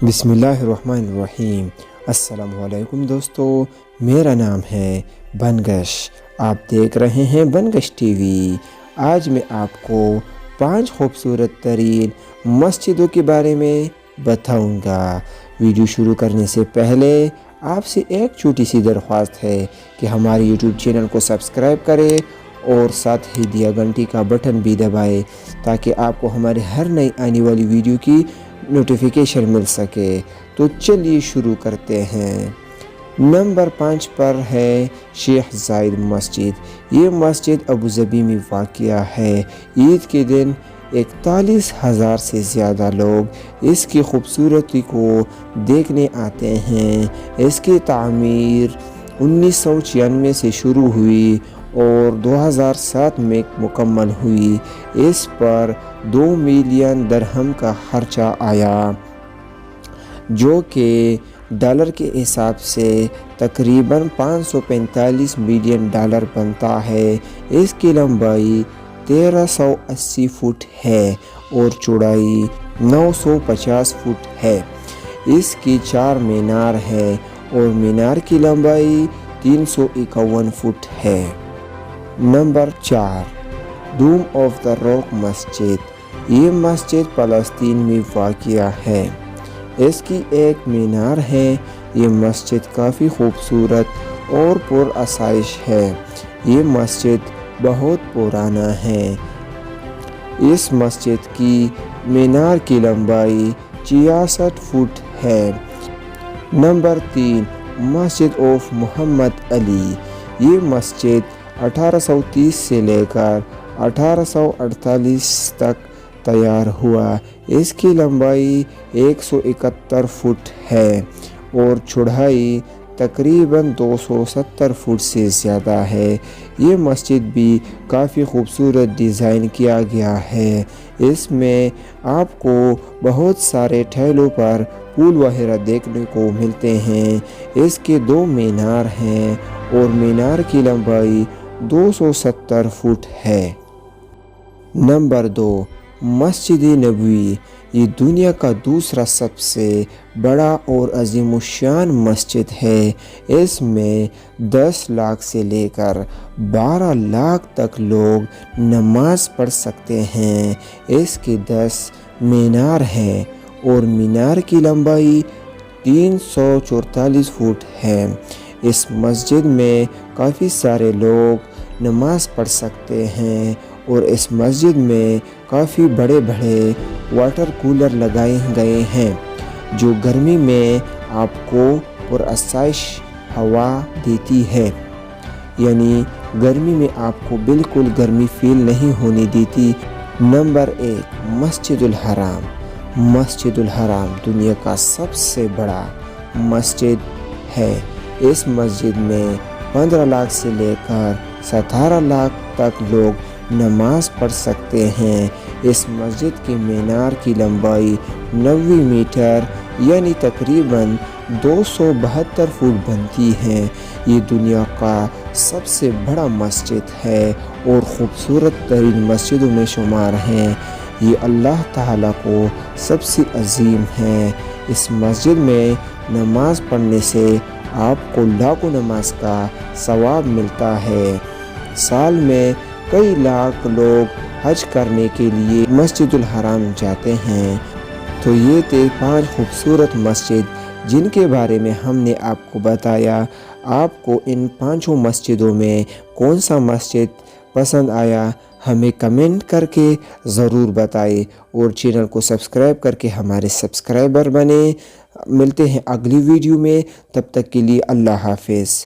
بسم اللہ الرحمن الرحیم۔ السلام علیکم دوستو، میرا نام ہے بنگش۔ آپ دیکھ رہے ہیں بنگش ٹی وی۔ آج میں آپ کو 5 خوبصورت ترین مسجدوں کے بارے میں بتاؤں گا۔ ویڈیو شروع کرنے سے پہلے آپ سے ایک چھوٹی سی درخواست ہے کہ ہمارے یوٹیوب چینل کو سبسکرائب کرے اور ساتھ ہی دیا گھنٹی کا بٹن بھی دبائے تاکہ آپ کو ہمارے ہر نئی آنے والی ویڈیو کی نوٹیفیکیشن مل سکے۔ تو چلیے شروع کرتے ہیں۔ نمبر 5 پر ہے شیخ زاید مسجد۔ یہ مسجد ابوظہبی میں واقع ہے۔ عید کے دن 41,000 سے زیادہ لوگ اس کی خوبصورتی کو دیکھنے آتے ہیں۔ اس کی تعمیر 1996 سے شروع ہوئی اور 2007 میں مکمل ہوئی۔ اس پر 2 ملین درہم کا خرچہ آیا، جو کہ ڈالر کے حساب سے تقریباً 545 ملین ڈالر بنتا ہے۔ اس کی لمبائی 1380 فٹ ہے اور چوڑائی 950 فٹ ہے۔ اس کی 4 مینار ہے اور مینار کی لمبائی 351 فٹ ہے۔ نمبر 4، دوم آف دا راک مسجد۔ یہ مسجد فلسطین میں واقع ہے۔ اس کی ایک مینار ہے۔ یہ مسجد کافی خوبصورت اور پر آسائش ہے۔ یہ مسجد بہت پرانا ہے۔ اس مسجد کی مینار کی لمبائی 66 فٹ ہے۔ نمبر 3، مسجد آف محمد علی۔ یہ مسجد 1830 سے لے کر 1848 تک تیار ہوا۔ اس کی لمبائی 171 فٹ ہے اور چوڑائی تقریباً 270 فٹ سے زیادہ ہے۔ یہ مسجد بھی کافی خوبصورت ڈیزائن کیا گیا ہے۔ اس میں آپ کو بہت سارے ٹھیلوں پر پھول وغیرہ دیکھنے کو ملتے ہیں۔ اس کے 2 مینار ہیں اور مینار کی لمبائی 270 فٹ ہے۔ نمبر 2، مسجد نبوی۔ یہ دنیا کا دوسرا سب سے بڑا اور عظیم الشان مسجد ہے۔ اس میں 10 لاکھ سے لے کر 12 لاکھ تک لوگ نماز پڑھ سکتے ہیں۔ اس کے 10 مینار ہیں اور مینار کی لمبائی 344 فٹ ہے۔ اس مسجد میں کافی سارے لوگ نماز پڑھ سکتے ہیں اور اس مسجد میں کافی بڑے بڑے واٹر کولر لگائے گئے ہیں، جو گرمی میں آپ کو پرآسائش ہوا دیتی ہے، یعنی گرمی میں آپ کو بالکل گرمی فیل نہیں ہونے دیتی۔ نمبر 1، مسجد الحرام۔ مسجد الحرام دنیا کا سب سے بڑا مسجد ہے۔ اس مسجد میں 15 لاکھ سے لے کر 17 لاکھ تک لوگ نماز پڑھ سکتے ہیں۔ اس مسجد کی مینار کی لمبائی 90 میٹر یعنی تقریباً 272 فٹ بنتی ہے۔ یہ دنیا کا سب سے بڑا مسجد ہے اور خوبصورت ترین مسجدوں میں شمار ہے۔ یہ اللہ تعالیٰ کو سب سے عظیم ہے۔ اس مسجد میں نماز پڑھنے سے آپ کو لاکھوں نماز کا ثواب ملتا ہے۔ سال میں کئی لاکھ لوگ حج کرنے کے لیے مسجد الحرام جاتے ہیں۔ تو یہ تھے 5 خوبصورت مسجد جن کے بارے میں ہم نے آپ کو بتایا۔ آپ کو ان 5 مسجدوں میں کون سا مسجد پسند آیا، ہمیں کمنٹ کر کے ضرور بتائیں اور چینل کو سبسکرائب کر کے ہمارے سبسکرائبر بنیں۔ ملتے ہیں اگلی ویڈیو میں، تب تک کے لیے اللہ حافظ۔